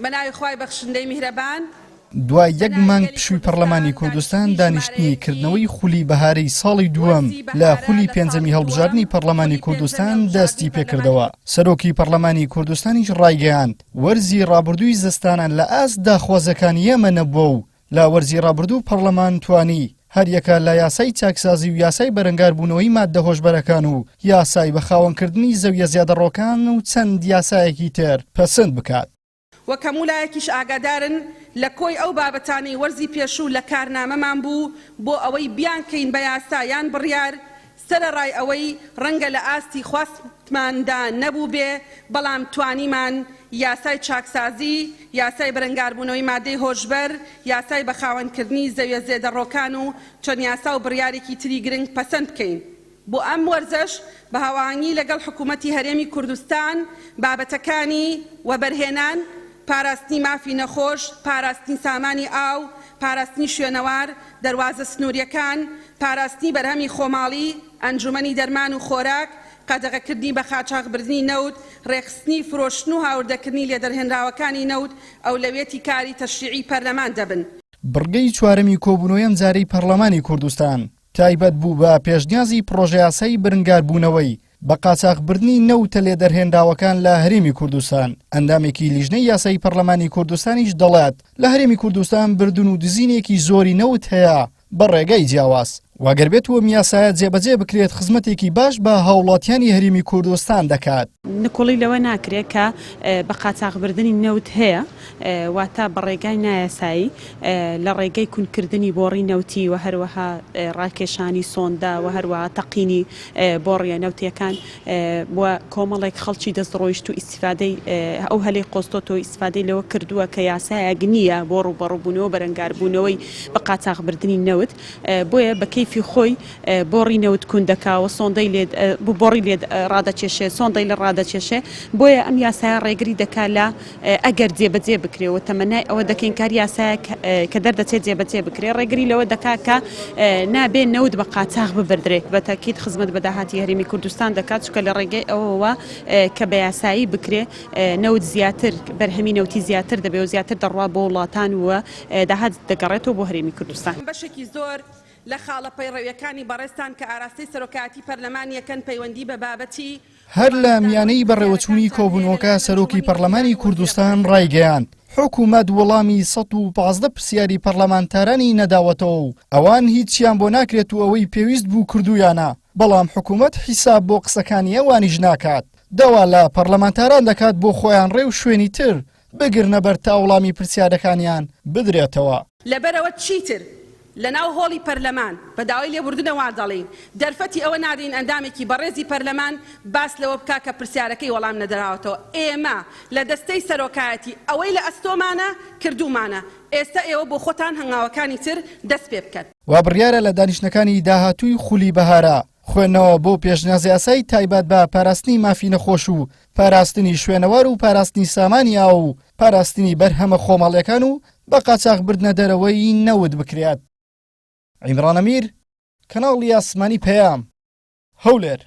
بەناوی خوای بەخشندەی میهرەبان دوای یەک مانگ پشووی پەرلەمانی کوردستان دانیشتنی کردنەوەی خولی بەهارەی ساڵی دووەم لە خولی پێنجەمی هەڵبژاردننی پەرلەمانی کوردستان دەستی پێکردەوە. سەرۆکی پەرلەمانی کوردستانیش ڕایگەیاند وەرزی ڕابردووی زستانان لە ئاست داخوازەکانی ئێمە نەبووە و لە وەرزی ڕابردوو پەرلەمان توانی هەر یەکە لە یاسای چاکسازی و یاسای بەرەنگاربوونەوەی ماددە هۆشبەرەکان و یاسای بەخاوەنکردنی زەویە زیادەڕۆکان و چەند یاسایەکی تر پەسەند بکات. وەکە مولایەکیش ئاگادارن لە کۆی ئەو بابەتانەی وەرزی پێشوو لە کارنامەمان بوو بۆ ئەوەی بیانکەین بە یاسا یان بڕیار سەرەڕای ئەوەی ڕەنگە لە ئاستی خواستماندا نەبوو بێ بەڵام توانیمان یاسای چاکسازی، یاسای بەرەنگاربوونەوەی ماددەی هۆشبەر، یاسای بەخاوەنکردنی زەویە زێدەڕۆکان و چەند یاسا و بڕیارێکی تری گرنگ پەسەند بکەین. بۆ ئەم وەرزش بە هاوانگی لەگەڵ حکوومەتی هەرێمی کوردستان بابەتەکانی وەبەرهێنان، پاراستنی مافی نەخۆش، پاراستنی سامانی ئاو، پاراستنی شوێنەوار، دەواازە سنووریەکان، پاراستنی بەرهەمی خۆماڵی، ئەنجومەنی دەرمان و خۆراک، قەدەغەکردنی بە قاچاغبردنی نەوت، ڕێخستنی فرۆشتن و هاوردەکردنی لێدەرهێنراوەکانی نەوت ئەولەوێتی کاری تەشریعی پەرلەمان دەبن. بڕگەی چوارەمی کۆبوونەوەی ئەم جارەی پەرلەمانی کوردستان تایبەت بوو بە پێشنیازی پرۆژە یاسای بەرەنگاربوونەوەی بە قاچاغبردنی نەوتە لێدەرهێنراوەکان لە هەرێمی کوردستان. ئەندامێکی لیژنەی یاسای پەرلەمانی کوردستانیش دەڵێت لە هەرێمی کوردستان بردون و دزینێکی زۆری نەوت هەیە بە ڕێگەی جیاواز. واگەر بێت وەم یاسایە جێبەجێ بکرێت خزمەتێکی باش بە هاوڵاتیانی هەرێمی کوردستان دەکات. نکۆڵی لەوە ناکرێت کە بە قاچاغبردنی نەوت هەیە واتە بە ڕێگای نایاسایی لە ڕێگەی کوونکردنی بۆڕی نەوتی و هەروەها ڕاکێشانی سۆندا و هەروەها تەقینی بۆ ڕێنەوتیەکان وە کۆمەڵێک خەڵکی دەستڕۆیشت و ئیسیفادەی ئەو هەلەی قۆستۆتەوە ئیسیفادەی لەوە کردووە کە یاسایە گنیە بۆ ڕوبەڕووبوونەوە بەرەنگاربوونەوەی بە قاچاغبردنی نەوت بۆیە بە کەیفی خۆی بۆڕی نەوت کون دەکاوە سۆندەی لێ بۆڕی لێ ڕادەچێشێ سۆندەی لە ڕادەچێشێ بۆیە ئەم یاسایە ڕێگری دەکات لە ئەگەر جێبەجێ بکرێەوە تەمەنای ئەوە دەکەین کار یاسایە کە دەردەچێت جێبەجێ بکرێ ڕێگری لەوە دەکات کە نابێ نەوت بە قاچاغ ببردرێت بە تاکید خزمەت بە داهاتی هەرێمی کوردستان دەکات چونکە لە ڕێگەی ئەوەوە کە بە یاسایی بکرێ نەوت زیاتر بەرهەمی نەوتی زیاتر دەبێ و زیاتر دەڕوا بۆ وڵاتان وە داهات دەگەڕێتەوە بۆ هەرێمی کوردستان. بەشێکی زۆر لە خاڵە پەیڕەویەکانی بەڕێستان کە ئاراستەی سەرۆکایەتی پەرلەمان یەکەن پەیوەندی بە بابەتی هەر لە میانەی بەڕێوەچوونی کۆبوونەوەکە سەرۆکی پەرلەمانی کوردستان ڕایگەیاند حکوومەت وەڵامی 115 پرسیاری پەرلەمانتارانی نەداوەتەوە و ئەوان هیچیان بۆ ناکرێت و ئەوەی پێویست بوو کردویانە بەڵام حکوومەت حیساب بۆ قسەکانی ئەوانیش ناکات دەوا لە پەرلەمانتاران دەکات بۆ خۆیان ڕێ و شوێنی تر بگرنە بەر تا وەڵامی پرسیارەکانیان بدرێتەوە. لەبەرەوە چیتر لەناو هۆڵی پەرلەمان بە داوای لێبوردنەوە دەڵێن دەرفەتی ئەوە نادەین ئەندامێکی بەڕێزی پەرلەمان باس لەوە بکا کە پرسیارەکەی وەڵام نەدراوەتەوە. ئێمە لە دەستەی سەرۆکایەتی ئەوەی لە ئەستۆمانە کردومانە ئێستا ئێوە بۆ خۆتان هەنگاوەکانی تر دەست پێ بکەن. وا بڕیارە لە دانیشتەکانی داهاتووی خولی بەهارە خوێندنەوە بۆ پێشنیاز یاسای تایبەت بە پاراستنی مافی نەخۆش و پاراستنی شوێنەوار و پاراستنی سامانی ئاو و پاراستنی بەرهەمە خۆماڵیەکان و بە قاچاغبردنە دەرەوەی نەوت بکرێت. عیمران ئەمیر کەناڵی ئاسمانی پەیام هەولێر.